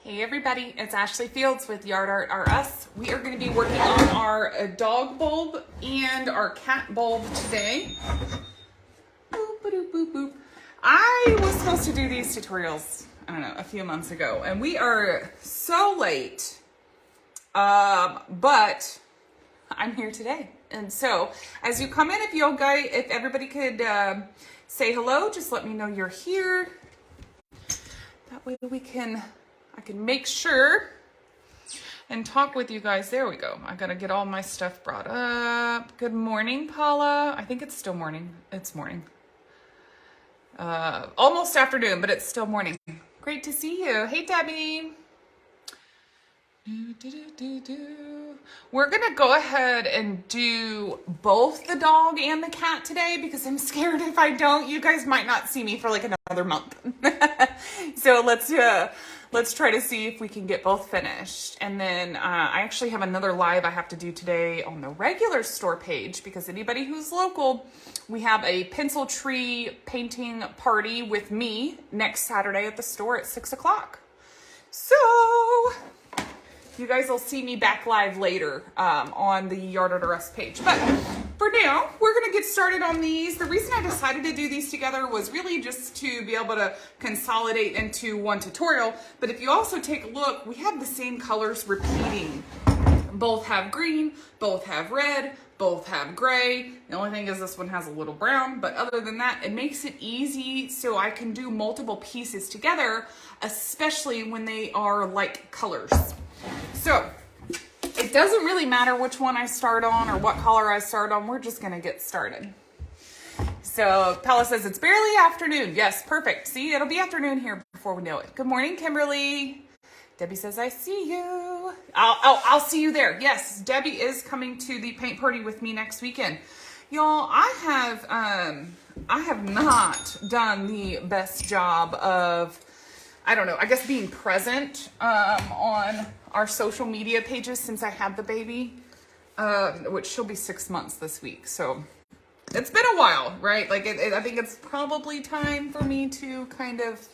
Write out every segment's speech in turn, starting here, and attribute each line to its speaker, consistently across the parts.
Speaker 1: Hey everybody, it's Ashley Fields with Yard Art R Us. We are going to be working on our dog bulb and our cat bulb today. Boop, boop, boop, boop. I was supposed to do these tutorials, I don't know, a few months ago, and we are so late, but I'm here today. And so, as you come in, if everybody could say hello, just let me know you're here. That way I can make sure and talk with you guys. There we go. I gotta get all my stuff brought up. Good morning, Paula. I think it's still morning. It's morning. Almost afternoon, but it's still morning. Great to see you. Hey, Debbie. We're gonna go ahead and do both the dog and the cat today because I'm scared if I don't, you guys might not see me for like another month. So let's try to see if we can get both finished. And then I actually have another live I have to do today on the regular store page because anybody who's local, we have a pencil tree painting party with me next Saturday at the store at 6 o'clock. So you guys will see me back live later on the Yard Art R Us page. But for now, we're gonna get started on these. The reason I decided to do these together was really just to be able to consolidate into one tutorial. But if you also take a look, we have the same colors repeating. Both have green, both have red, both have gray. The only thing is this one has a little brown, but other than that, it makes it easy so I can do multiple pieces together, especially when they are like colors. So it doesn't really matter which one I start on or what color I start on. We're just gonna get started. So Paula says it's barely afternoon. Yes, perfect. See, it'll be afternoon here before we know it. Good morning, Kimberly. Debbie says, I see you. I'll see you there. Yes, Debbie is coming to the paint party with me next weekend. Y'all, I have not done the best job of, I don't know, I guess being present on our social media pages since I had the baby, which she'll be 6 months this week. So it's been a while, right? Like I think it's probably time for me to kind of,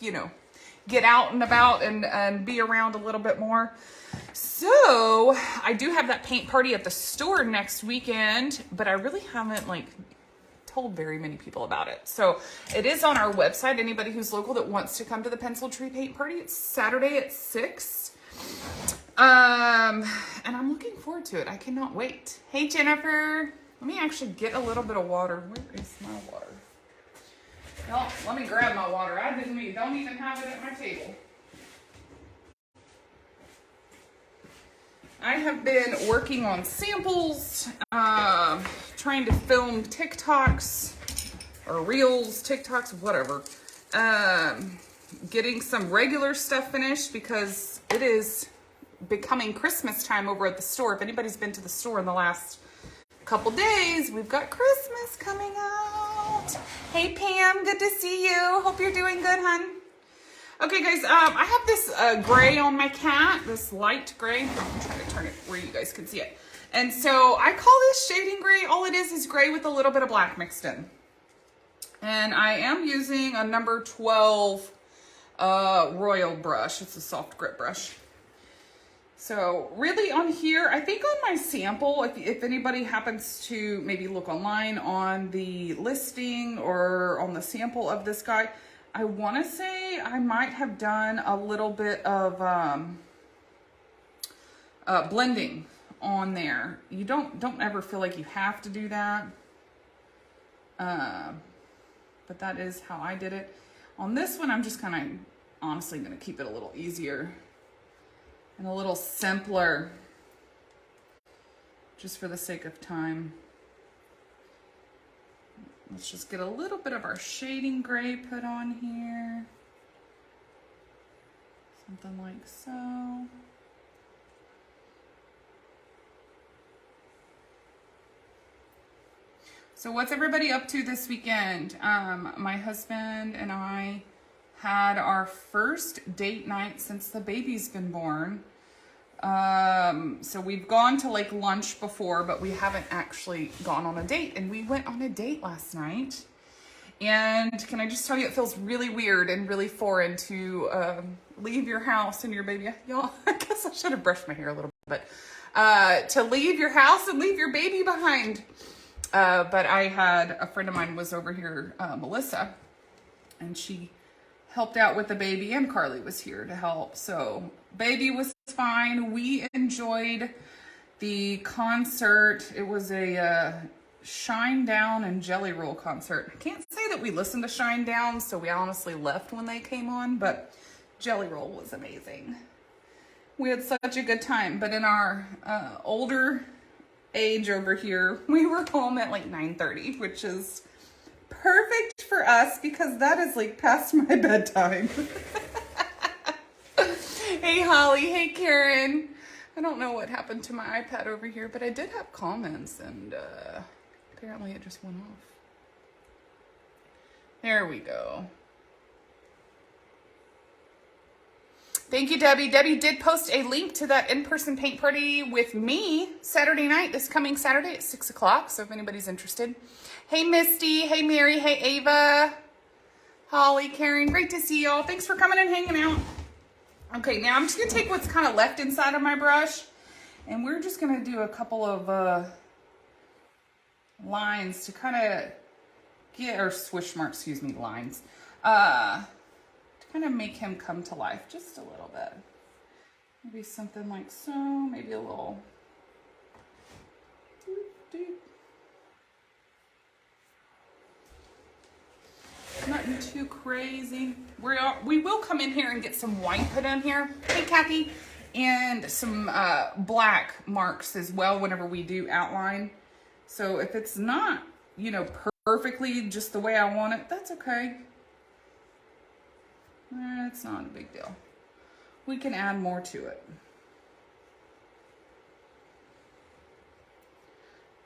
Speaker 1: get out and about and be around a little bit more. So I do have that paint party at the store next weekend, but I really haven't told very many people about it. So it is on our website. Anybody who's local that wants to come to the pencil tree paint party, it's Saturday at 6. And I'm looking forward to it. I cannot wait. Hey, Jennifer. Let me actually get a little bit of water. Where is my water? No, let me grab my water. I don't even have it at my table. I have been working on samples, trying to film TikToks or Reels, TikToks, whatever. Getting some regular stuff finished because it is becoming Christmas time over at the store. If anybody's been to the store in the last couple days, we've got Christmas coming out. Hey Pam, good to see you. Hope you're doing good, hun. Okay guys, I have this gray on my cat, this light gray. I'm trying to turn it where you guys can see it. And so I call this shading gray. All it is gray with a little bit of black mixed in. And I am using a number 12 Royal brush. It's a soft grip brush. So really on here, I think on my sample, if anybody happens to maybe look online on the listing or on the sample of this guy, I want to say I might have done a little bit of blending on there. You don't ever feel like you have to do that, but that is how I did it. On this one, I'm just kind of honestly going to keep it a little easier and a little simpler, just for the sake of time. Let's just get a little bit of our shading gray put on here. Something like so. So what's everybody up to this weekend? My husband and I had our first date night since the baby's been born. So we've gone to lunch before, but we haven't actually gone on a date. And we went on a date last night. And can I just tell you, it feels really weird and really foreign to leave your house and your baby, y'all, I guess I should have brushed my hair a little bit, to leave your house and leave your baby behind. But I had a friend of mine was over here, Melissa, and she helped out with the baby, and Carly was here to help. So baby was fine. We enjoyed the concert. It was a Shine Down and Jelly Roll concert. I can't say that we listened to Shine Down, so we honestly left when they came on, but Jelly Roll was amazing. We had such a good time, but in our older age over here, we were home at like 9:30, which is perfect for us because that is like past my bedtime. Hey Holly, hey Karen. I don't know what happened to my iPad over here, but I did have comments and apparently it just went off. There we go. Thank you, Debbie. Debbie did post a link to that in-person paint party with me Saturday night, this coming Saturday at 6 o'clock. So if anybody's interested. Hey, Misty. Hey, Mary. Hey, Ava. Holly, Karen. Great to see y'all. Thanks for coming and hanging out. Okay, now I'm just going to take what's kind of left inside of my brush. And we're just going to do a couple of lines to kind of get, or swish marks, excuse me, lines. Kind of make him come to life just a little bit. Maybe something like so, maybe a little doop, doop. Nothing too crazy. We will come in here and get some white put in here. Hey, Kathy. And some black marks as well whenever we do outline. So if it's not, you know, perfectly just the way I want it, that's okay. It's not a big deal. We can add more to it.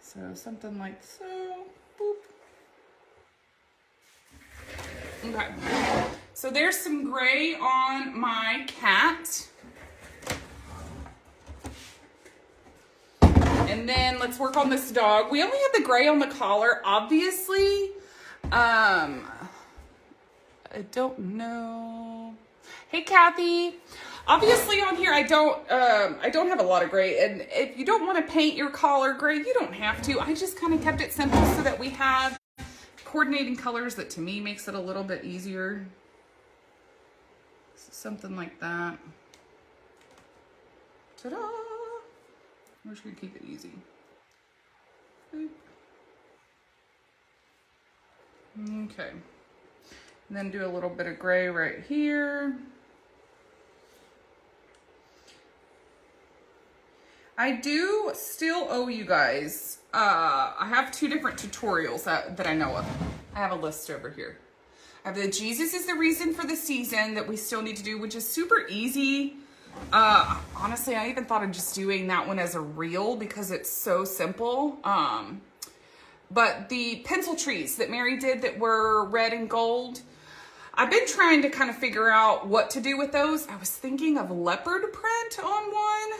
Speaker 1: So something like so. Boop. Okay. So there's some gray on my cat. And then let's work on this dog. We only have the gray on the collar, obviously. I don't know. Hey, Kathy. Obviously on here, I don't have a lot of gray. And if you don't want to paint your collar gray, you don't have to. I just kind of kept it simple so that we have coordinating colors that to me makes it a little bit easier. So something like that. Ta-da! We're just going to keep it easy. Boop. Okay. And then do a little bit of gray right here. I do still owe you guys, I have 2 different tutorials that I know of. I have a list over here. I have the Jesus is the Reason for the Season that we still need to do, which is super easy. Honestly, I even thought of just doing that one as a reel because it's so simple. But the pencil trees that Mary did that were red and gold, I've been trying to kind of figure out what to do with those. I was thinking of leopard print on one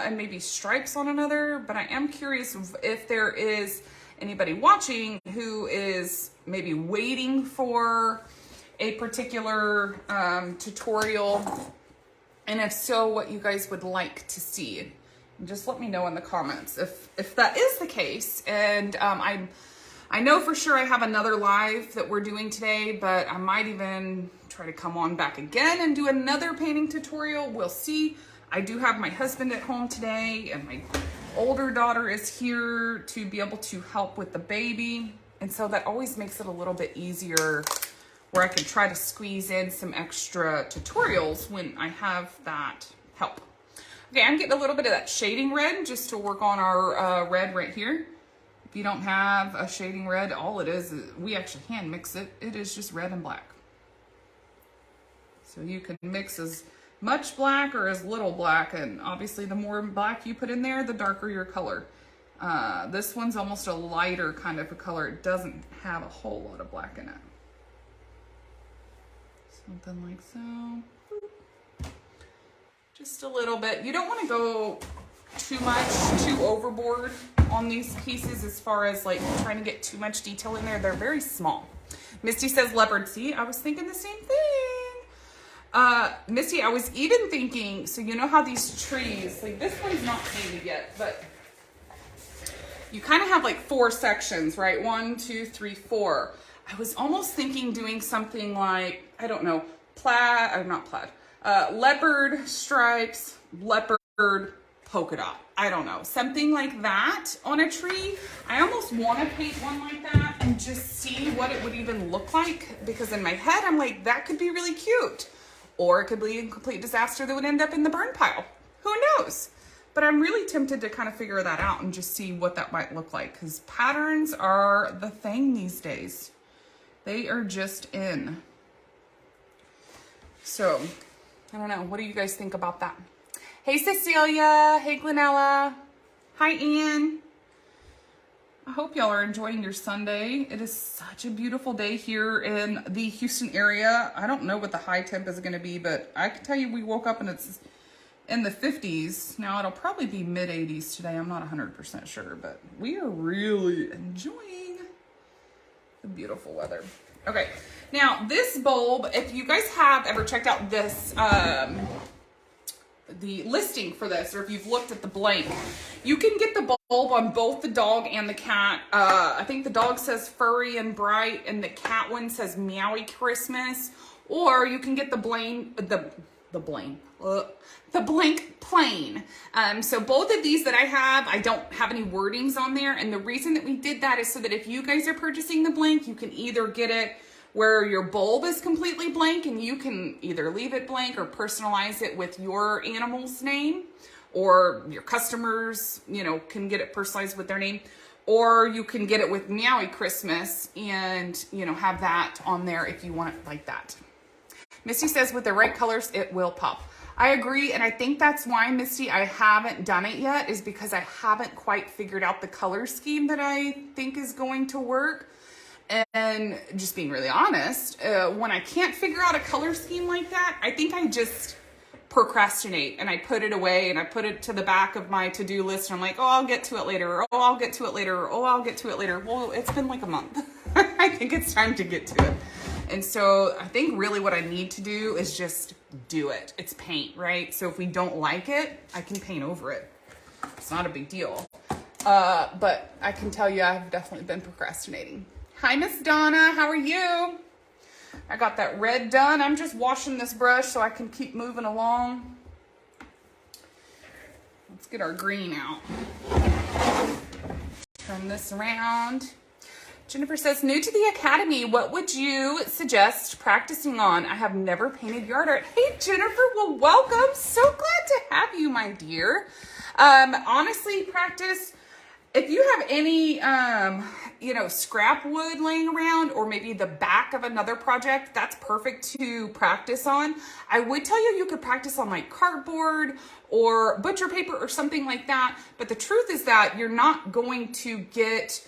Speaker 1: and maybe stripes on another, but I am curious if there is anybody watching who is maybe waiting for a particular tutorial, and if so, what you guys would like to see. Just let me know in the comments if that is the case. And I know for sure I have another live that we're doing today, but I might even try to come on back again and do another painting tutorial. We'll see. I do have my husband at home today, and my older daughter is here to be able to help with the baby. And so that always makes it a little bit easier where I can try to squeeze in some extra tutorials when I have that help. Okay, I'm getting a little bit of that shading red just to work on our red right here. If you don't have a shading red, all it is we actually hand mix it. It is just red and black. So you can mix as much black or as little black, and obviously the more black you put in there, the darker your color. This one's almost a lighter kind of a color. It doesn't have a whole lot of black in it. Something like so. Just a little bit. You don't want to go too overboard on these pieces as far as like trying to get too much detail in there. They're very small. Misty says leopard. See, I was thinking the same thing. Misty, I was even thinking, so you know how these trees, like this one's not painted yet, but you kind of have like 4 sections, right? 1, 2, 3, 4. I was almost thinking doing something like, I don't know, leopard stripes, leopard polka dot. I don't know, something like that on a tree. I almost want to paint one like that and just see what it would even look like, because in my head, I'm like, that could be really cute. Or it could be a complete disaster that would end up in the burn pile. Who knows? But I'm really tempted to kind of figure that out and just see what that might look like, because patterns are the thing these days. They are just in. So, I don't know. What do you guys think about that? Hey, Cecilia. Hey, Glenella. Hi, Ann. I hope y'all are enjoying your Sunday. It is such a beautiful day here in the Houston area. I don't know what the high temp is going to be, but I can tell you we woke up and it's in the 50s. Now it'll probably be mid 80s today. I'm not 100% sure, but we are really enjoying the beautiful weather. Okay, now this bulb, if you guys have ever checked out this, the listing for this, or if you've looked at the blank, you can get the bulb on both the dog and the cat. I think the dog says furry and bright, and the cat one says meowy Christmas. Or you can get the blank plain. So both of these that I have, I don't have any wordings on there. And the reason that we did that is so that if you guys are purchasing the blank, you can either get it where your bulb is completely blank and you can either leave it blank or personalize it with your animal's name, or your customers, you know, can get it personalized with their name, or you can get it with Meowy Christmas and, you know, have that on there if you want it like that. Misty says with the right colors, it will pop. I agree, and I think that's why, Misty, I haven't done it yet, is because I haven't quite figured out the color scheme that I think is going to work. And just being really honest, when I can't figure out a color scheme like that, I think I just procrastinate and I put it away and I put it to the back of my to-do list. And I'm like, oh, I'll get to it later. Or, oh, I'll get to it later. Or, oh, I'll get to it later. Well, it's been like a month. I think it's time to get to it. And so I think really what I need to do is just do it. It's paint, right? So if we don't like it, I can paint over it. It's not a big deal. But I can tell you I've definitely been procrastinating. Hi, Miss Donna. How are you? I got that red done. I'm just washing this brush so I can keep moving along. Let's get our green out. Turn this around. Jennifer says, new to the academy, what would you suggest practicing on? I have never painted yard art. Hey, Jennifer, well, welcome. So glad to have you, my dear. Honestly, practice. If you have any, scrap wood laying around, or maybe the back of another project, that's perfect to practice on. I would tell you could practice on like cardboard or butcher paper or something like that. But the truth is that you're not going to get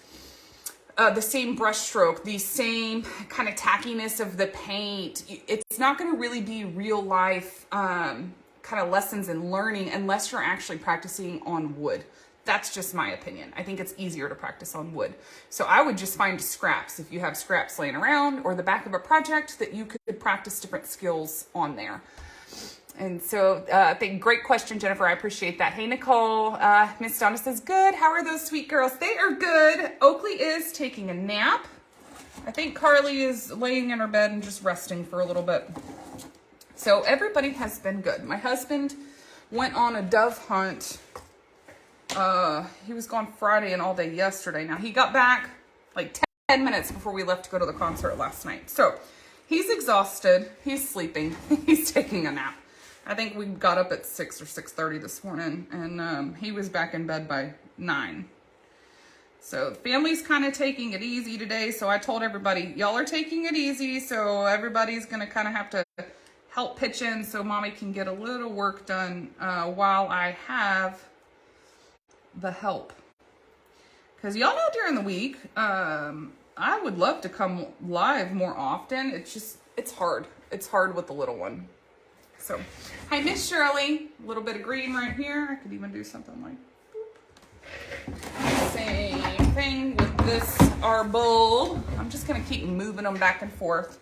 Speaker 1: the same brush stroke, the same kind of tackiness of the paint. It's not going to really be real life kind of lessons and learning unless you're actually practicing on wood. That's just my opinion. I think it's easier to practice on wood. So I would just find scraps, if you have scraps laying around or the back of a project, that you could practice different skills on there. And so I think great question, Jennifer. I appreciate that. Hey, Nicole. Miss Donna says, good. How are those sweet girls? They are good. Oakley is taking a nap. I think Carly is laying in her bed and just resting for a little bit. So everybody has been good. My husband went on a dove hunt. He was gone Friday and all day yesterday. Now he got back like 10 minutes before we left to go to the concert last night. So he's exhausted. He's sleeping. He's taking a nap. I think we got up at 6 or 6:30 this morning, and he was back in bed by 9. So the family's kind of taking it easy today. So I told everybody, y'all are taking it easy. So everybody's going to kind of have to help pitch in so mommy can get a little work done while I have the help. Because y'all know during the week, I would love to come live more often. It's hard. It's hard with the little one. So, hi, Miss Shirley. A little bit of green right here. I could even do something like boop. Same thing with this, our bulb. I'm just going to keep moving them back and forth.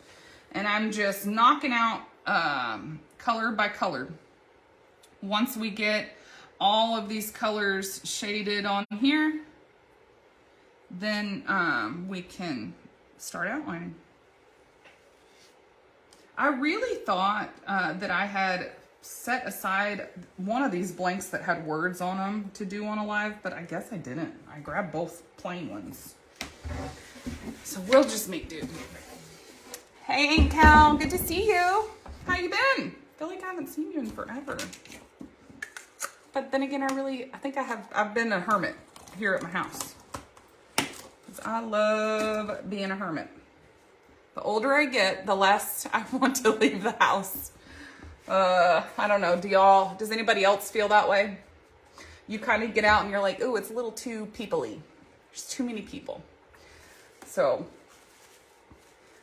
Speaker 1: And I'm just knocking out color by color. Once we get all of these colors shaded on here, then we can start outlining. I really thought that I had set aside one of these blanks that had words on them to do on a live, but I guess I didn't. I grabbed both plain ones. So we'll just make do. Hey, Aunt Cal, good to see you. How you been? I feel like I haven't seen you in forever. But then again, I think I've been a hermit here at my house. Because I love being a hermit. The older I get, the less I want to leave the house. I don't know, does anybody else feel that way? You kind of get out and you're like, oh, it's a little too people-y. There's too many people. So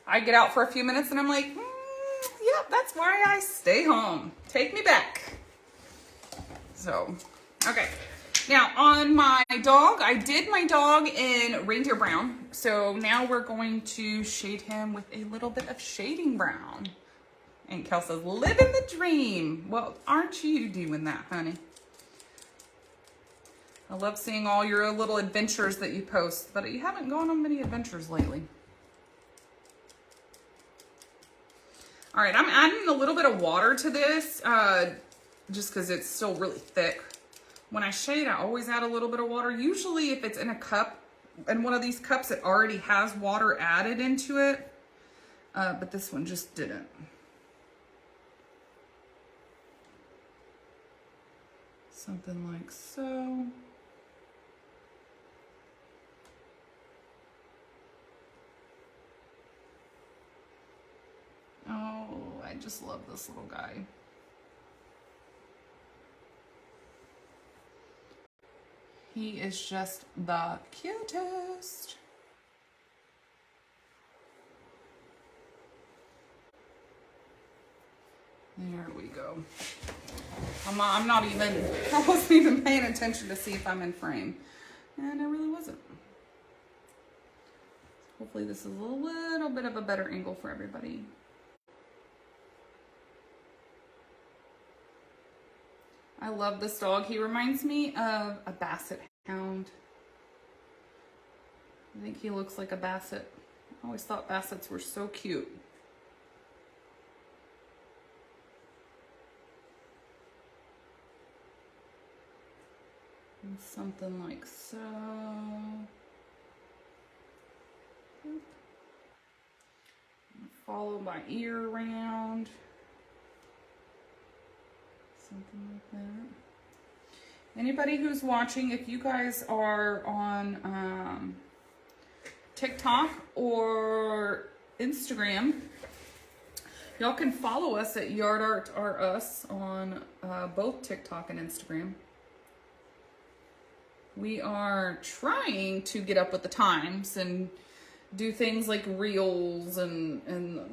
Speaker 1: I get out for a few minutes and I'm like, yep, that's why I stay home. Take me back. So, okay. Now on my dog, I did my dog in reindeer brown. So now we're going to shade him with a little bit of shading brown. And Kel says, living the dream. Well, aren't you doing that, honey? I love seeing all your little adventures that you post, but you haven't gone on many adventures lately. All right, I'm adding a little bit of water to this, just because it's still really thick. When I shade, I always add a little bit of water. Usually if it's in a cup, in one of these cups, it already has water added into it, but this one just didn't. Something like so. Oh, I just love this little guy. He is just the cutest. There we go. I wasn't even paying attention to see if I'm in frame. And I really wasn't. Hopefully this is a little bit of a better angle for everybody. I love this dog. He reminds me of a basset hound. I think he looks like a basset. I always thought bassets were so cute. And something like so. Follow my ear around. Something like that. Anybody who's watching, if you guys are on TikTok or Instagram, y'all can follow us at Yard Art R Us on both TikTok and Instagram. We are trying to get up with the times and do things like reels and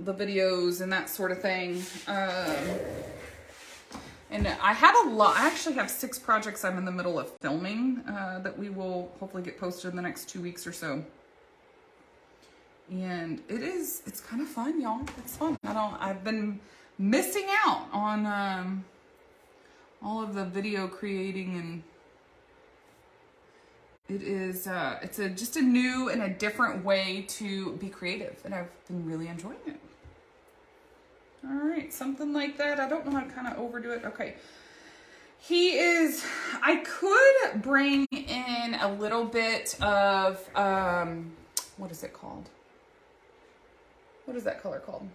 Speaker 1: the videos and that sort of thing. And I have a lot. I actually have 6 projects I'm in the middle of filming that we will hopefully get posted in the next 2 weeks or so. And it's kind of fun, y'all. It's fun. I've been missing out on all of the video creating, and it's just a new and a different way to be creative, and I've been really enjoying it. All right, something like that. I don't know how to kind of overdo it. Okay. I could bring in a little bit of, what is it called? What is that color called?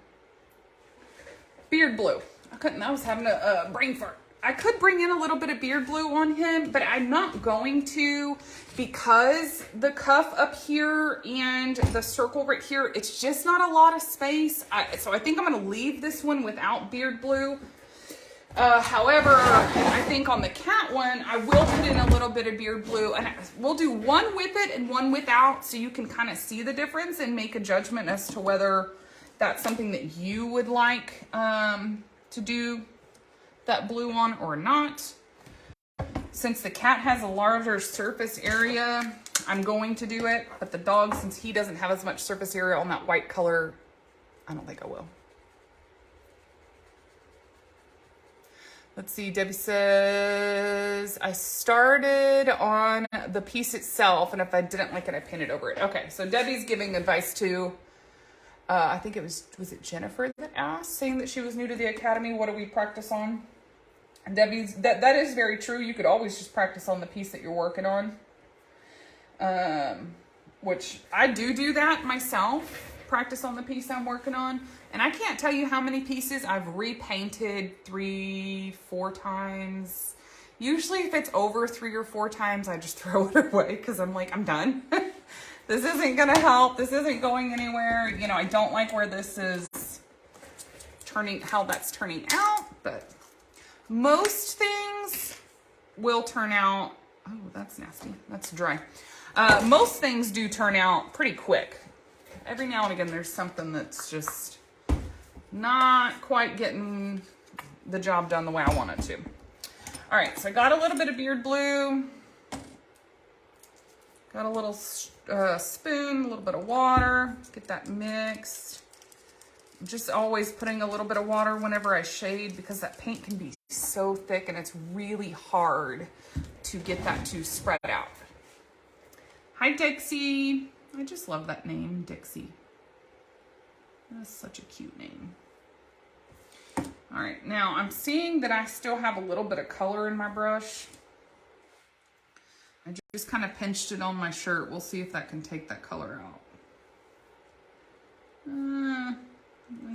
Speaker 1: Beard blue. I was having a brain fart. I could bring in a little bit of beard blue on him, but I'm not going to, because the cuff up here and the circle right here, it's just not a lot of space. So I think I'm going to leave this one without beard blue. However, I think on the cat one, I will put in a little bit of beard blue, and we'll do one with it and one without, so you can kind of see the difference and make a judgment as to whether that's something that you would like to do that blue on or not. Since the cat has a larger surface area, I'm going to do it, but the dog, since he doesn't have as much surface area on that white color, I don't think I will. Let's see, Debbie says, I started on the piece itself, and if I didn't like it, I painted over it. Okay, so Debbie's giving advice to, I think it was it Jennifer that asked, saying that she was new to the academy, what do we practice on? Debbie's, that is very true. You could always just practice on the piece that you're working on. Which I do that myself, practice on the piece I'm working on. And I can't tell you how many pieces I've repainted 3-4 times. Usually if it's over 3 or 4 times, I just throw it away because I'm like, I'm done. This isn't gonna help. This isn't going anywhere. You know, I don't like where this is turning, how that's turning out, but most things will turn out, oh, that's nasty. That's dry. Most things do turn out pretty quick. Every now and again, there's something that's just not quite getting the job done the way I want it to. All right, so I got a little bit of beard blue. Got a little spoon, a little bit of water. Get that mixed. Just always putting a little bit of water whenever I shade because that paint can be so thick and it's really hard to get that to spread out. Hi, Dixie. I just love that name, Dixie. That's such a cute name. All right, now I'm seeing that I still have a little bit of color in my brush. I just kind of pinched it on my shirt. We'll see if that can take that color out.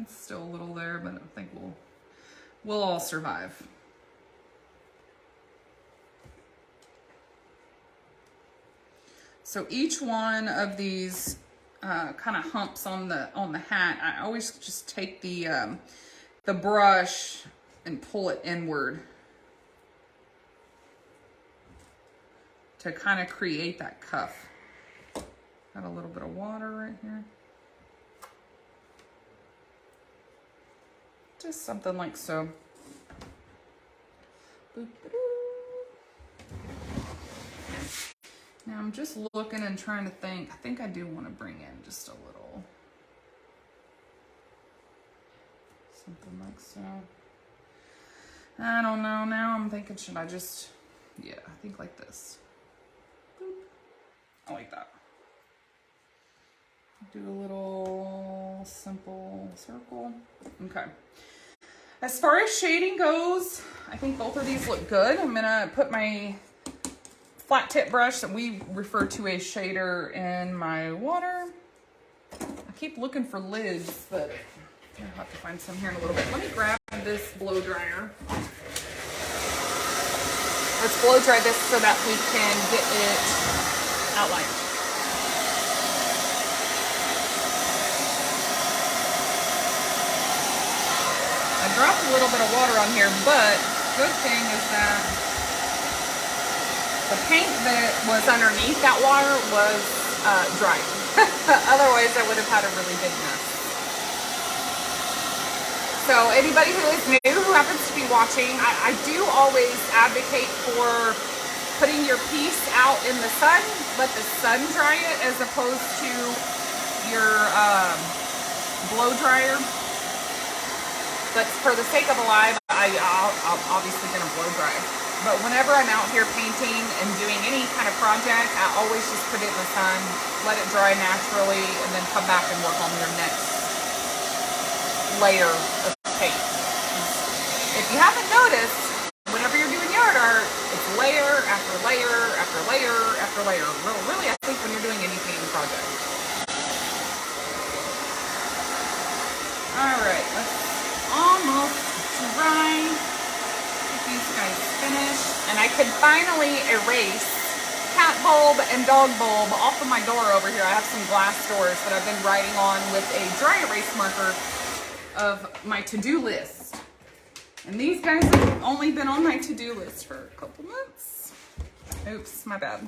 Speaker 1: It's still a little there, but I think we'll all survive. So each one of these kind of humps on the hat, I always just take the brush and pull it inward to kind of create that cuff. Got a little bit of water right here. Just something like so. Now I'm just looking and trying to think. I think I do want to bring in just a little. Something like so. I don't know. Now I'm thinking, should I just, yeah, I think like this. Boop. I like that. Do a little simple circle. Okay. As far as shading goes, I think both of these look good. I'm gonna put my flat tip brush that we refer to as shader in my water. I keep looking for lids, but I'll have to find some here in a little bit. Let me grab this blow dryer. Let's blow dry this so that we can get it outlined. I dropped a little bit of water on here, but good thing is that the paint that was underneath that water was dry. Otherwise, I would have had a really big mess. So anybody who is new, who happens to be watching, I do always advocate for putting your piece out in the sun. Let the sun dry it as opposed to your blow dryer. But for the sake of a live, I'm obviously going to blow dry. But whenever I'm out here painting and doing any kind of project, I always just put it in the sun, let it dry naturally, and then come back and work on your next layer of paint. If you haven't noticed, whenever you're doing yard art, it's layer after layer after layer after layer. Really, I think when you're doing any painting project. All right, let's almost dry. Get these guys finished. And I could finally erase cat bulb and dog bulb off of my door over here. I have some glass doors that I've been writing on with a dry erase marker of my to-do list. And these guys have only been on my to-do list for a couple months. Oops, my bad.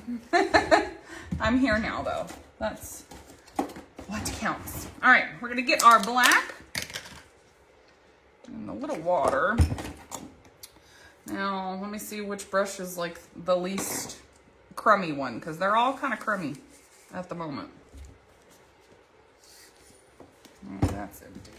Speaker 1: I'm here now though. That's what counts. All right, we're gonna get our black and a little water. Now, let me see which brush is like the least crummy one, because they're all kind of crummy at the moment. Oh, that's empty.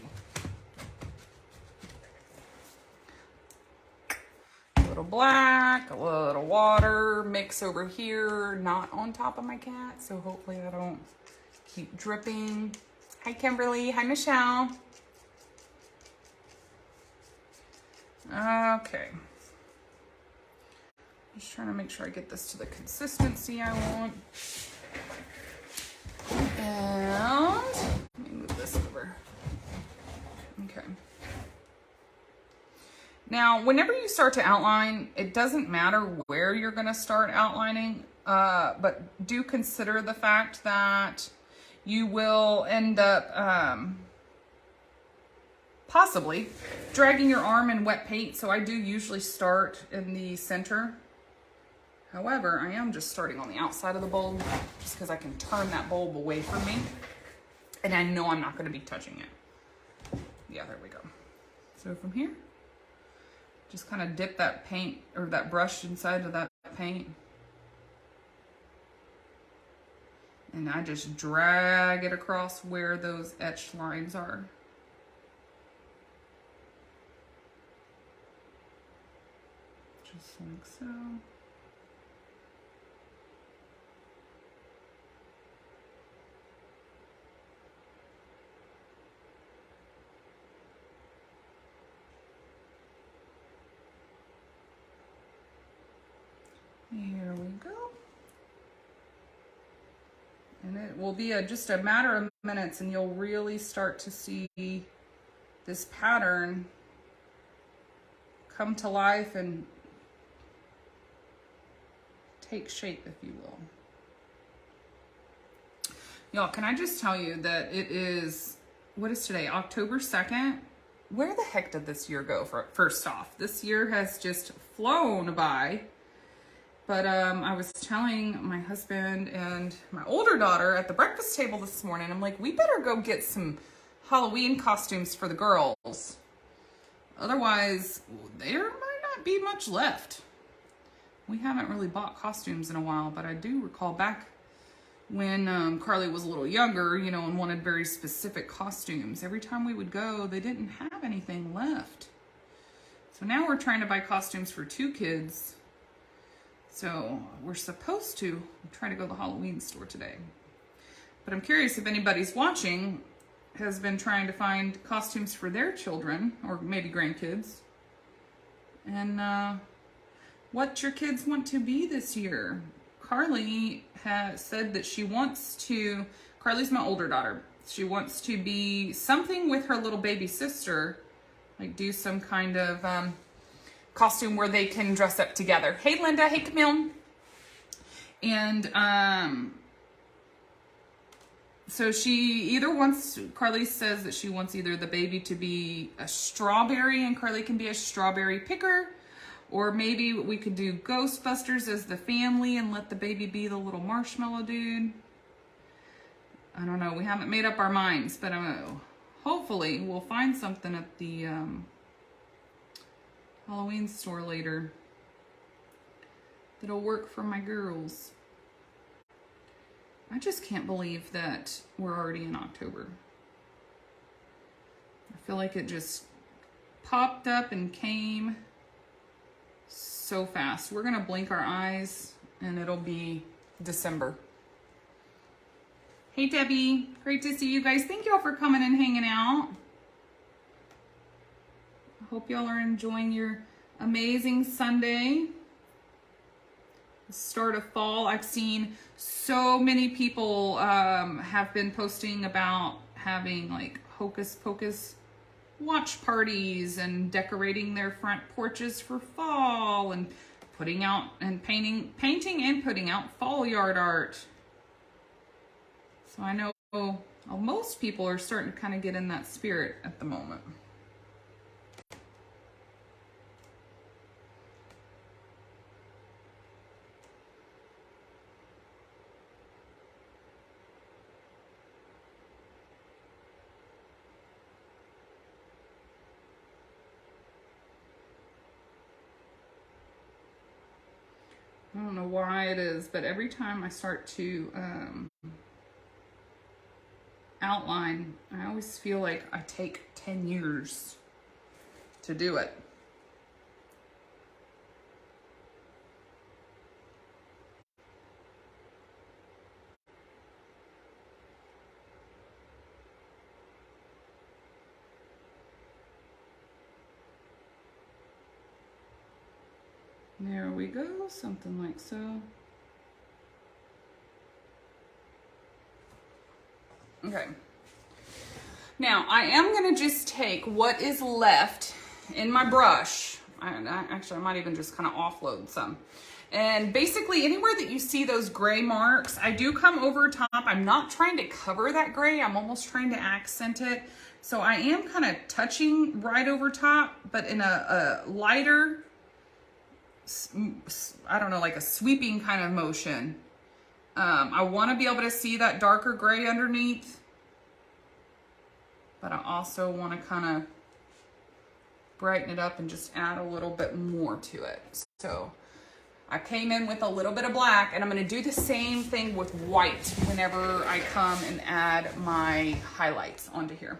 Speaker 1: little black, a little water, mix over here, not on top of my cat, so hopefully I don't keep dripping. Hi, Kimberly. Hi, Michelle. Okay. Just trying to make sure I get this to the consistency I want. And let me move this over. Okay. Now, whenever you start to outline, it doesn't matter where you're going to start outlining, but do consider the fact that you will end up possibly dragging your arm in wet paint. So I do usually start in the center. However, I am just starting on the outside of the bulb just because I can turn that bulb away from me. And I know I'm not going to be touching it. Yeah, there we go. So from here, just kind of dip that paint or that brush inside of that paint. And I just drag it across where those etched lines are. Just like so. Here we go. And it will be just a matter of minutes and you'll really start to see this pattern come to life and take shape, if you will. Y'all, can I just tell you that it is, what is today, October 2nd? Where the heck did this year go, first off? This year has just flown by. But I was telling my husband and my older daughter at the breakfast table this morning, I'm like, we better go get some Halloween costumes for the girls. Otherwise, there might not be much left. We haven't really bought costumes in a while, but I do recall back when Carly was a little younger, you know, and wanted very specific costumes. Every time we would go, they didn't have anything left. So now we're trying to buy costumes for 2 kids. So we're supposed to try to go to the Halloween store today. But I'm curious if anybody's watching has been trying to find costumes for their children or maybe grandkids. And what your kids want to be this year. Carly has said that she wants to, Carly's my older daughter. She wants to be something with her little baby sister, like do some kind of costume where they can dress up together. Hey, Linda. Hey, Camille. And so she either wants, Carly says that she wants either the baby to be a strawberry and Carly can be a strawberry picker, or maybe we could do Ghostbusters as the family and let the baby be the little marshmallow dude. I don't know. We haven't made up our minds, but hopefully we'll find something at the Halloween store later that'll work for my girls. I just can't believe that we're already in October. I feel like it just popped up and came so fast. We're gonna blink our eyes and it'll be December. Hey Debbie, great to see you guys. Thank you all for coming and hanging out. I hope y'all are enjoying your amazing Sunday. The start of fall. I've seen so many people have been posting about having like hocus pocus watch parties and decorating their front porches for fall and putting out and painting and putting out fall yard art. So I know most people are starting to kind of get in that spirit at the moment. I don't know why it is, but every time I start to outline, I always feel like I take 10 years to do it. There we go, something like so. Okay. Now I am gonna just take what is left in my brush. Actually, I might even just kind of offload some. And basically anywhere that you see those gray marks, I do come over top. I'm not trying to cover that gray. I'm almost trying to accent it. So I am kind of touching right over top, but in a lighter, I don't know, like a sweeping kind of motion. I want to be able to see that darker gray underneath, but I also want to kind of brighten it up and just add a little bit more to it. So I came in with a little bit of black, and I'm going to do the same thing with white whenever I come and add my highlights onto here.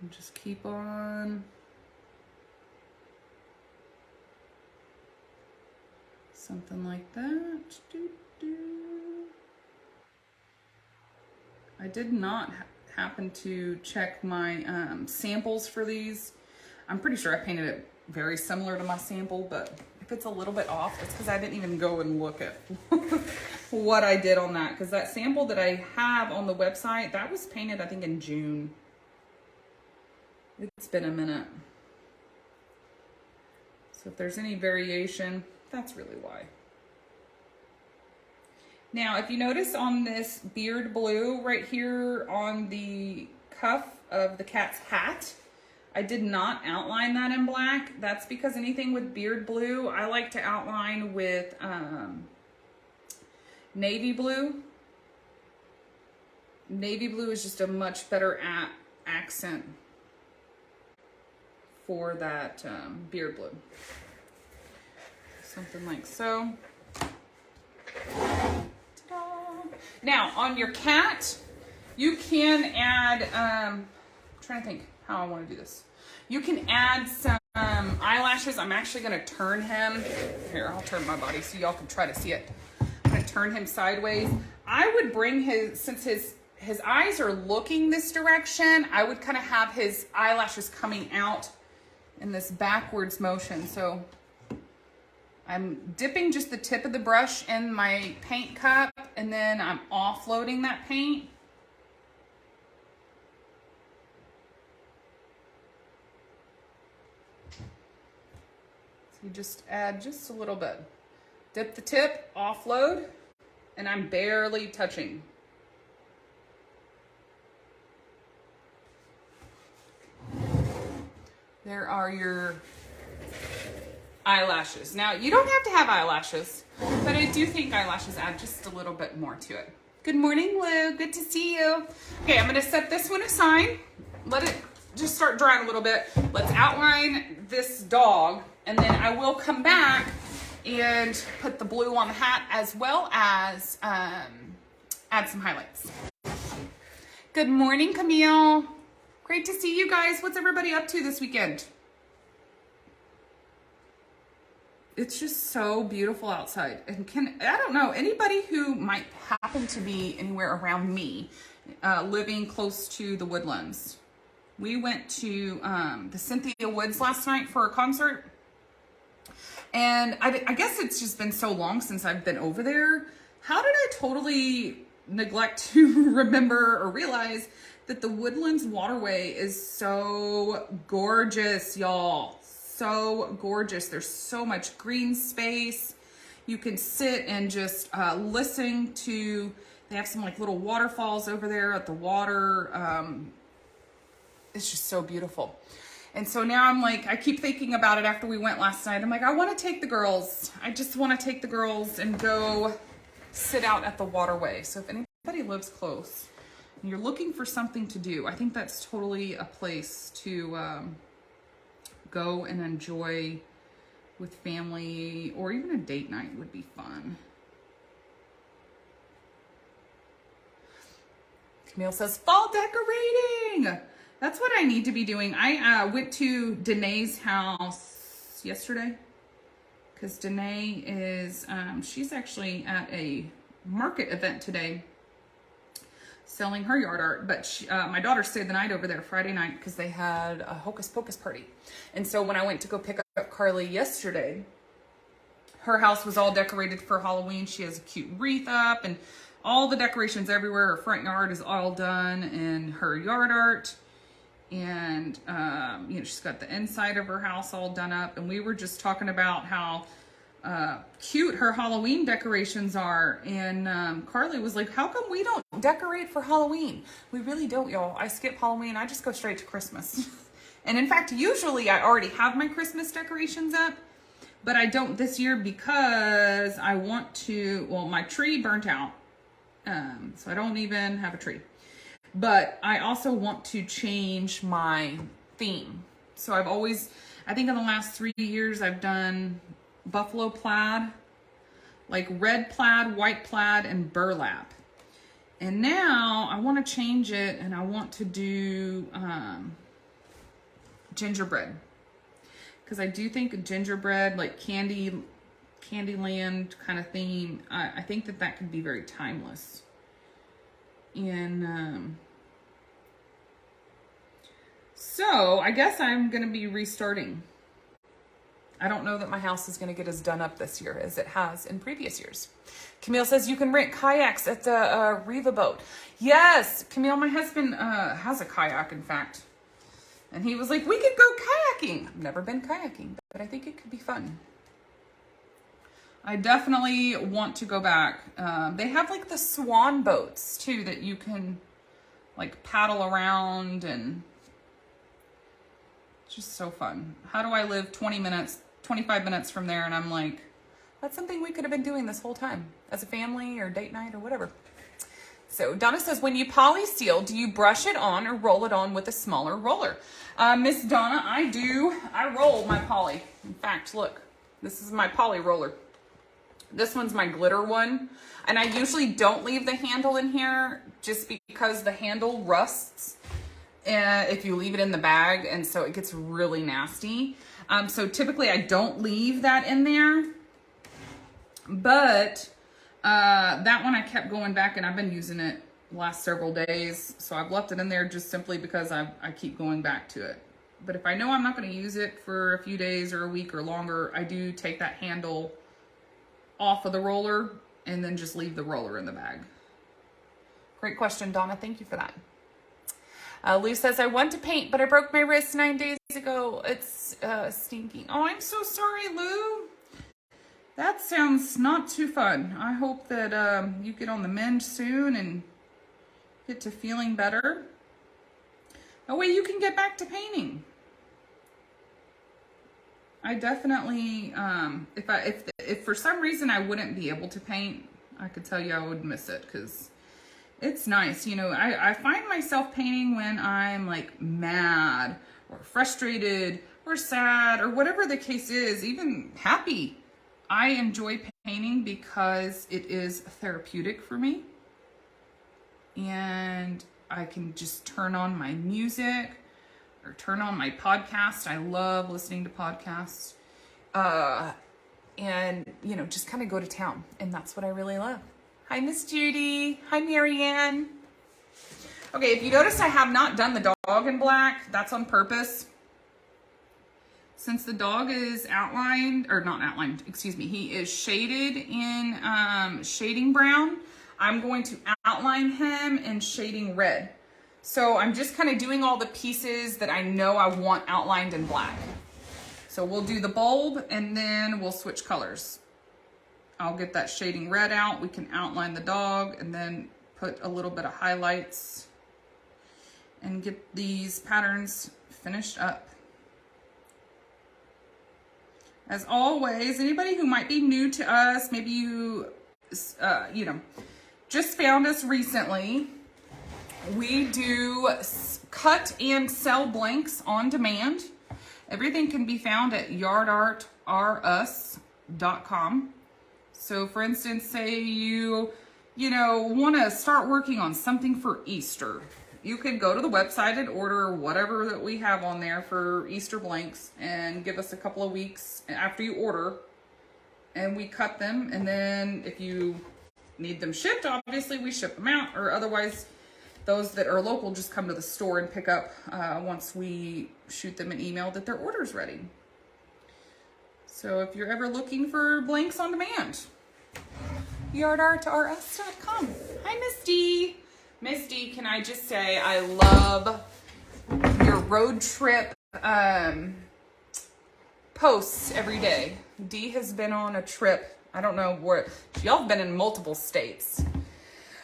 Speaker 1: And just keep on. Something like that. I did not happen to check my samples for these. I'm pretty sure I painted it very similar to my sample, but if it's a little bit off, it's because I didn't even go and look at what I did on that. Because that sample that I have on the website, that was painted, I think, in June. It's been a minute. So if there's any variation, that's really why. Now, if you notice on this beard blue right here on the cuff of the cat's hat, I did not outline that in black. That's because anything with beard blue, I like to outline with navy blue. Navy blue is just a much better accent for that beard blue. Something like so. Now, on your cat, you can add, I'm trying to think how I want to do this. You can add some eyelashes. I'm actually going to turn him. Here, I'll turn my body so y'all can try to see it. I'm going to turn him sideways. I would bring his, since his eyes are looking this direction, I would kind of have his eyelashes coming out in this backwards motion. So I'm dipping just the tip of the brush in my paint cup, and then I'm offloading that paint. So you just add just a little bit. Dip the tip, offload, and I'm barely touching. There are your eyelashes. Now, you don't have to have eyelashes, but I do think eyelashes add just a little bit more to it. Good morning, Lou. Good to see you. Okay, I'm going to set this one aside. Let it just start drying a little bit. Let's outline this dog, and then I will come back and put the blue on the hat as well as add some highlights. Good morning, Camille. Great to see you guys. What's everybody up to this weekend? It's just so beautiful outside. And I don't know, anybody who might happen to be anywhere around me, living close to the Woodlands. We went to the Cynthia Woods last night for a concert. And I guess it's just been so long since I've been over there. How did I totally neglect to remember or realize that the Woodlands waterway is so gorgeous, y'all. So gorgeous. There's so much green space. You can sit and just listen to, they have some like little waterfalls over there at the water. It's just so beautiful. And so now I'm like, I keep thinking about it after we went last night. I'm like, I want to take the girls. I just want to take the girls and go sit out at the waterway. So if anybody lives close and you're looking for something to do, I think that's totally a place to go and enjoy with family, or even a date night would be fun. Camille says, fall decorating. That's what I need to be doing. I went to Danae's house yesterday because Danae is, she's actually at a market event today. selling her yard art, but my daughter stayed the night over there Friday night because they had a hocus pocus party. And so when I went to go pick up Carly yesterday, her house was all decorated for Halloween. She has a cute wreath up and all the decorations everywhere. Her front yard is all done in her yard art. And, you know, she's got the inside of her house all done up. And we were just talking about how cute her Halloween decorations are. And Carly was like, how come we don't decorate for Halloween? We really don't, y'all. I skip Halloween. I just go straight to Christmas. And in fact, usually I already have my Christmas decorations up. But I don't this year because I want to, well, my tree burnt out. So I don't even have a tree. But I also want to change my theme. So I've always, I think in the last 3 years, I've done buffalo plaid, like red plaid, white plaid, and burlap. And now I want to change it and I want to do gingerbread. Because I do think gingerbread, like Candyland kind of theme, I think that could be very timeless. And so I guess I'm going to be restarting. I don't know that my house is going to get as done up this year as it has in previous years. Camille says you can rent kayaks at the Riva boat. Yes, Camille, my husband has a kayak, in fact. And he was like, we could go kayaking. I've never been kayaking, but I think it could be fun. I definitely want to go back. They have like the swan boats too that you can like paddle around, and it's just so fun. How do I live 25 minutes from there? And I'm like, that's something we could have been doing this whole time as a family or date night or whatever. So Donna says, when you poly seal, do you brush it on or roll it on with a smaller roller? Miss Donna, I do. I roll my poly. In fact, look, this is my poly roller. This one's my glitter one. And I usually don't leave the handle in here just because the handle rusts if you leave it in the bag. And so it gets really nasty. So typically I don't leave that in there. But that one I kept going back and I've been using it the last several days. So I've left it in there just simply because I keep going back to it. But if I know I'm not going to use it for a few days or a week or longer, I do take that handle off of the roller and then just leave the roller in the bag. Great question, Donna. Thank you for that. Lou says, I want to paint, but I broke my wrist 9 days ago. It's stinking. Oh, I'm so sorry, Lou. That sounds not too fun. I hope that you get on the mend soon and get to feeling better. That way you can get back to painting. I definitely, if for some reason I wouldn't be able to paint, I could tell you I would miss it because it's nice. You know, I find myself painting when I'm like mad or frustrated or sad or whatever the case is, even happy. I enjoy painting because it is therapeutic for me. And I can just turn on my music or turn on my podcast. I love listening to podcasts. And, you know, just kind of go to town. And that's what I really love. Hi, Miss Judy. Hi, Marianne. Okay, if you notice, I have not done the dog in black. That's on purpose. Since the dog is outlined, or not outlined, excuse me, he is shaded in shading brown, I'm going to outline him in shading red. So I'm just kind of doing all the pieces that I know I want outlined in black. So we'll do the bulb and then we'll switch colors. I'll get that shading red out. We can outline the dog and then put a little bit of highlights and get these patterns finished up. As always, anybody who might be new to us, maybe you know, just found us recently, we do cut and sell blanks on demand. Everything can be found at yardartrus.com. So for instance, say you want to start working on something for Easter. You can go to the website and order whatever that we have on there for Easter blanks and give us a couple of weeks after you order and we cut them. And then if you need them shipped, obviously we ship them out, or otherwise those that are local just come to the store and pick up once we shoot them an email that their order's ready. So if you're ever looking for blanks on demand, yardartrs.com. Hi, Misty. Misty, can I just say I love your road trip posts every day. Dee has been on a trip. I don't know where. Y'all have been in multiple states.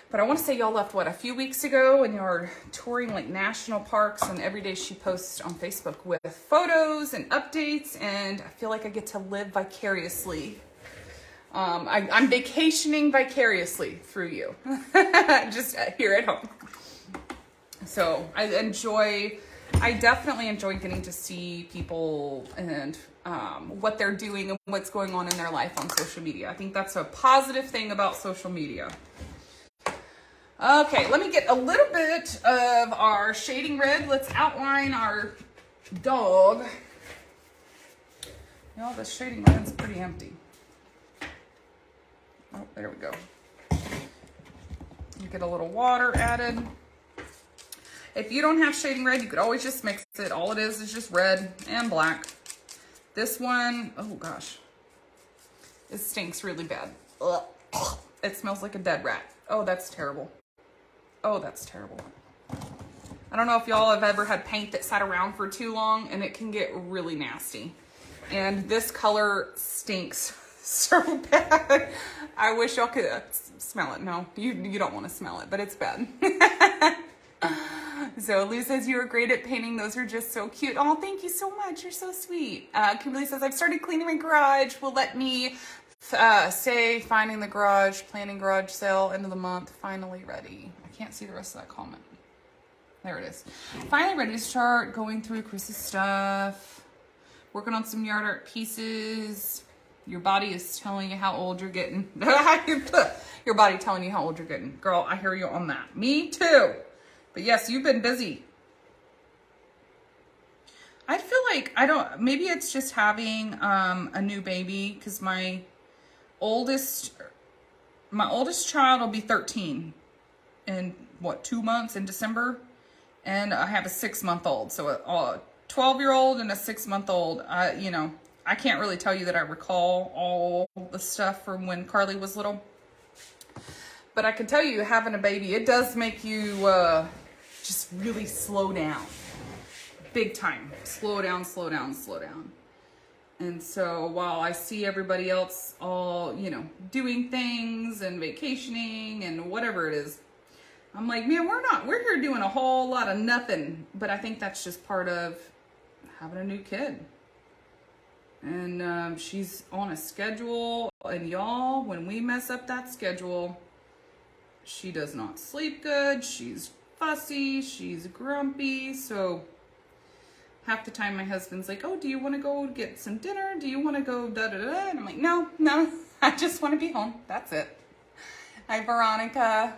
Speaker 1: But I want to say y'all left, what, a few weeks ago, and you're touring like national parks, and every day she posts on Facebook with photos and updates, and I feel like I get to live vicariously. I'm vacationing vicariously through you, just here at home. So I definitely enjoy getting to see people and what they're doing and what's going on in their life on social media. I think that's a positive thing about social media. Okay, let me get a little bit of our shading red. Let's outline our dog. You know, the shading red's pretty empty. Oh, there we go. You get a little water added. If you don't have shading red, you could always just mix it. All it is just red and black. This one, oh gosh, it stinks really bad. Ugh. It smells like a dead rat. Oh, that's terrible. Oh, that's terrible. I don't know if y'all have ever had paint that sat around for too long, and it can get really nasty. And this color stinks so bad. I wish y'all could smell it. No, you don't want to smell it, but it's bad. So Lou says you are great at painting. Those are just so cute. Oh, thank you so much. You're so sweet. Kimberly says I've started cleaning my garage. Will let me say finding the garage, planning garage sale, end of the month, finally ready. I can't see the rest of that comment. There it is. Finally ready to start going through Chris's stuff. Working on some yard art pieces. Your body is telling you how old you're getting. Your body telling you how old you're getting. Girl, I hear you on that. Me too. But yes, you've been busy. I feel like, maybe it's just having a new baby, because my oldest child will be 13 in 2 months in December. And I have a 6-month-old. So a 12-year-old and a 6-month-old. I can't really tell you that I recall all the stuff from when Carly was little. But I can tell you, having a baby, it does make you just really slow down. Big time. Slow down, slow down, slow down. And so while I see everybody else all, doing things and vacationing and whatever it is, I'm like, man, we're here doing a whole lot of nothing. But I think that's just part of having a new kid. And she's on a schedule. And y'all, when we mess up that schedule, she does not sleep good. She's fussy. She's grumpy. So half the time my husband's like, oh, do you want to go get some dinner? Do you want to go da-da-da? And I'm like, no, I just want to be home. That's it. Hi, Veronica.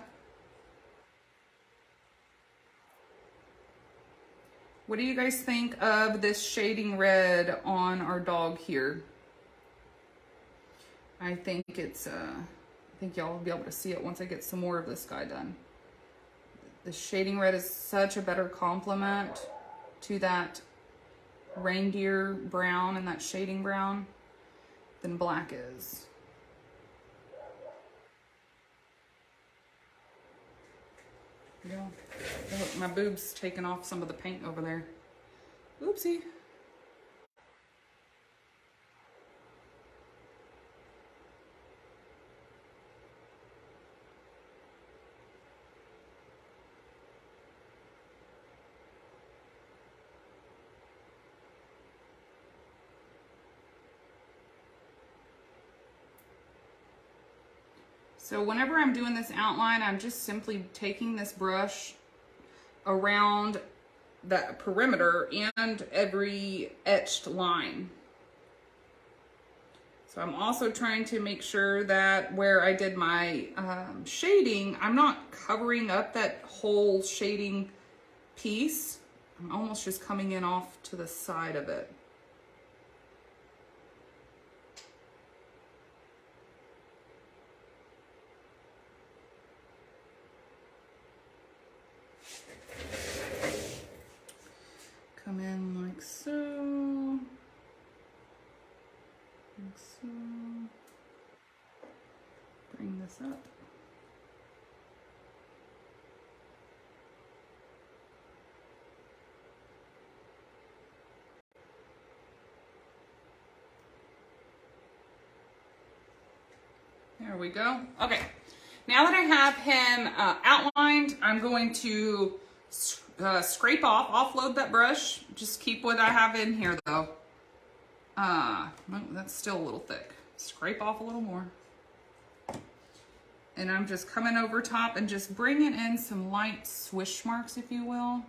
Speaker 1: What do you guys think of this shading red on our dog here? I think y'all will be able to see it once I get some more of this guy done. The shading red is such a better complement to that reindeer brown and that shading brown than black is. Yeah. Look, my boob's taking off some of the paint over there. Oopsie. So whenever I'm doing this outline, I'm just simply taking this brush around the perimeter and every etched line. So I'm also trying to make sure that where I did my shading, I'm not covering up that whole shading piece. I'm almost just coming in off to the side of it. like so. Bring this up. There we go. Okay, now that I have him outlined, I'm going to scrape off, offload that brush. Just keep what I have in here though. Well, that's still a little thick. Scrape off a little more. And I'm just coming over top and just bringing in some light swish marks, if you will.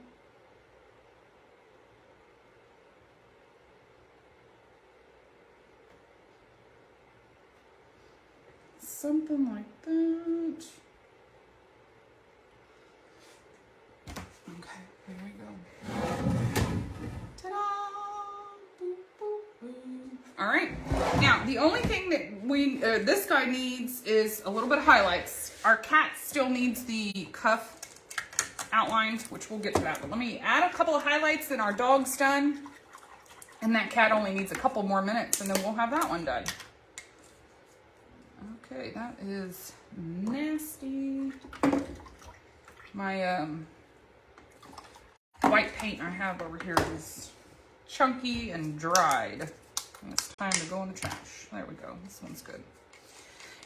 Speaker 1: Something like that. Okay, here we go. Ta-da! Boop, boop, boop. All right. Now, the only thing that this guy needs is a little bit of highlights. Our cat still needs the cuff outlined, which we'll get to that. But let me add a couple of highlights and our dog's done. And that cat only needs a couple more minutes and then we'll have that one done. Okay, that is nasty. My white paint I have over here is chunky and dried. And it's time to go in the trash. There we go. This one's good.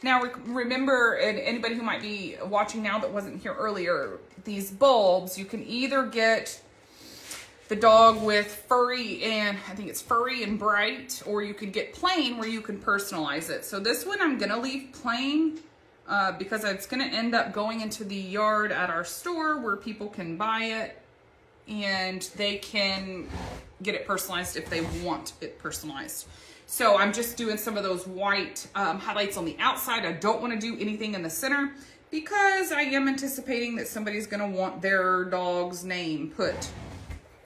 Speaker 1: Now remember, and anybody who might be watching now that wasn't here earlier, these bulbs, you can either get the dog with furry and, I think it's furry and bright, or you could get plain where you can personalize it. So this one I'm gonna leave plain because it's gonna end up going into the yard at our store where people can buy it and they can get it personalized if they want it personalized. So I'm just doing some of those white highlights on the outside. I don't wanna do anything in the center because I am anticipating that somebody's gonna want their dog's name put,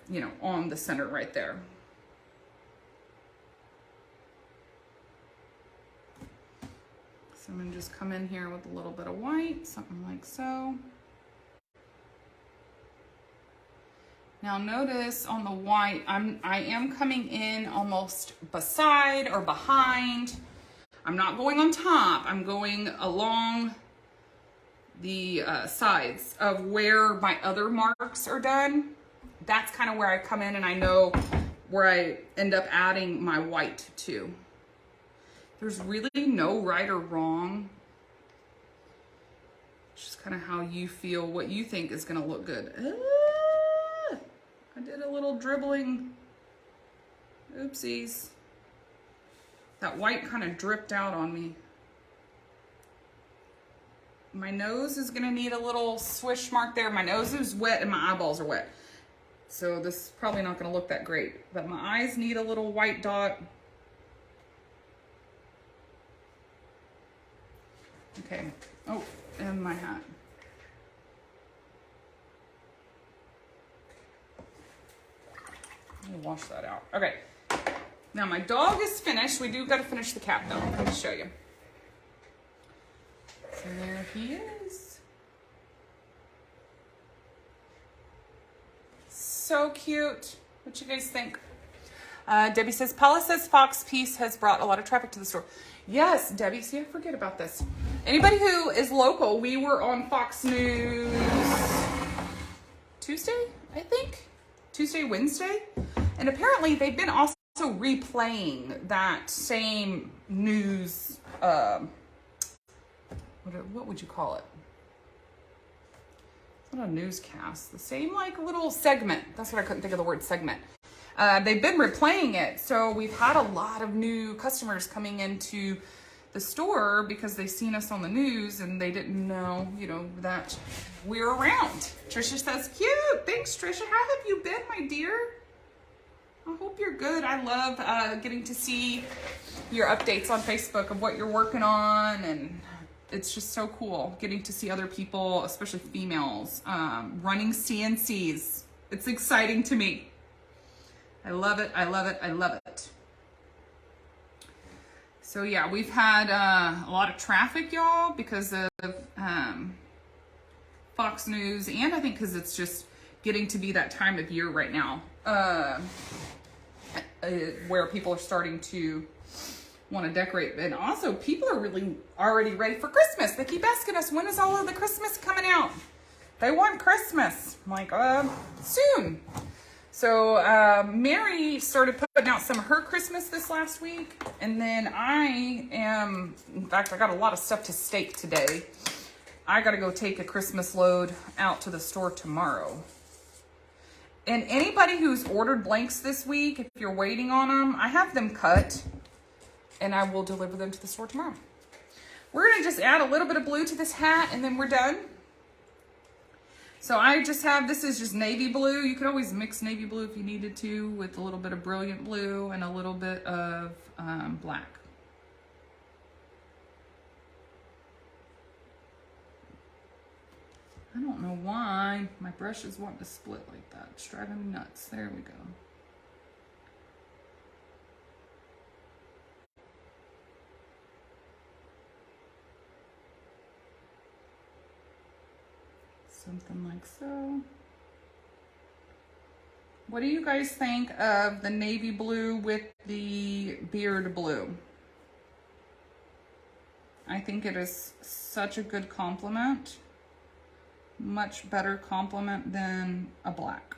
Speaker 1: you know, on the center right there. So I'm gonna just come in here with a little bit of white, something like so. Now notice on the white, I am coming in almost beside or behind. I'm not going on top, I'm going along the sides of where my other marks are done. That's kind of where I come in and I know where I end up adding my white to. There's really no right or wrong. It's just kind of how you feel, what you think is gonna look good. I did a little dribbling. Oopsies. That white kind of dripped out on me. My nose is gonna need a little swish mark there. My nose is wet and my eyeballs are wet. So this is probably not gonna look that great, but my eyes need a little white dot. Okay, oh, and my hat. I'll wash that out. Okay, now my dog is finished. We do gotta finish the cat though. Let me show you. So there he is. So cute. What you guys think? Debbie says, Paula says Fox Piece has brought a lot of traffic to the store. Yes, Debbie, see, I forget about this. Anybody who is local, we were on Fox News Tuesday, I think? Tuesday, Wednesday? And apparently they've been also replaying that same news, what would you call it? It's not a newscast. The same like little segment. That's what I couldn't think of the word segment. They've been replaying it. So we've had a lot of new customers coming into the store because they've seen us on the news and they didn't know, you know, that we're around. Trisha says, cute. Thanks, Trisha. How have you been, my dear? I hope you're good. I love getting to see your updates on Facebook of what you're working on, and it's just so cool getting to see other people, especially females, running CNCs. It's exciting to me. I love it. I love it. I love it. So yeah, we've had a lot of traffic, y'all, because of Fox News, and I think because it's just getting to be that time of year right now where people are starting to want to decorate. And also, people are really already ready for Christmas. They keep asking us, when is all of the Christmas coming out? They want Christmas. I'm like, soon. So Mary started putting out some of her Christmas this last week. And then in fact, I got a lot of stuff to stake today. I got to go take a Christmas load out to the store tomorrow. And anybody who's ordered blanks this week, if you're waiting on them, I have them cut and I will deliver them to the store tomorrow. We're going to just add a little bit of blue to this hat and then we're done. So I just have, this is just navy blue. You could always mix navy blue if you needed to with a little bit of brilliant blue and a little bit of black. I don't know why my brushes want to split like that. It's driving me nuts. There we go. Something like so. What do you guys think of the navy blue with the beard blue? I think it is such a good complement. Much better complement than a black.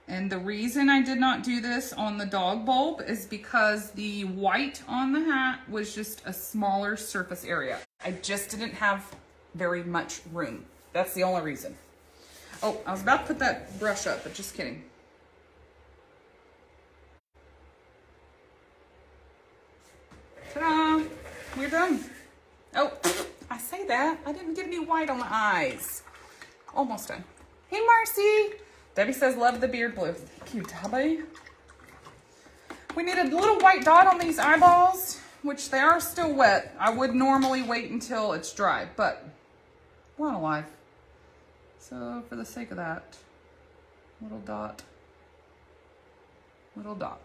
Speaker 1: And the reason I did not do this on the dog bulb is because the white on the hat was just a smaller surface area. I just didn't have very much room. That's the only reason. Oh, I was about to put that brush up, but just kidding. Ta-da! We're done. Oh, I say that. I didn't get any white on the eyes. Almost done. Hey, Marcy. Debbie says, love the beard blue. Thank you, Debbie. We need a little white dot on these eyeballs, which they are still wet. I would normally wait until it's dry, but we're on alive. So for the sake of that, little dot, little dot.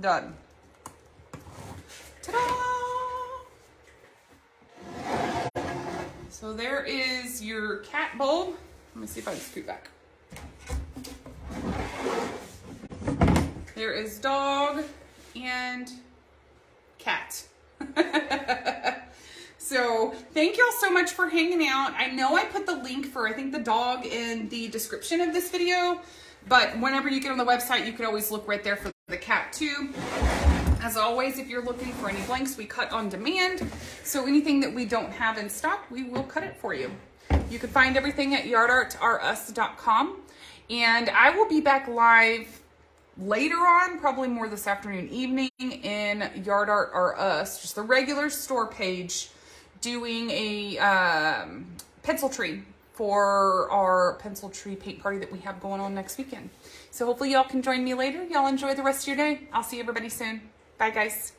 Speaker 1: Done. Ta-da! So there is your cat bulb. Let me see if I can scoot back. There is dog and cat. So thank y'all so much for hanging out. I know I put the link for, I think, the dog in the description of this video, but whenever you get on the website, you can always look right there for the cat too. As always, if you're looking for any blanks, we cut on demand. So anything that we don't have in stock, we will cut it for you. You can find everything at yardartrus.com. And I will be back live later on, probably more this afternoon, evening, in Yard Art R Us, just the regular store page, doing a pencil tree for our pencil tree paint party that we have going on next weekend. So hopefully y'all can join me later. Y'all enjoy the rest of your day. I'll see everybody soon. Bye, guys.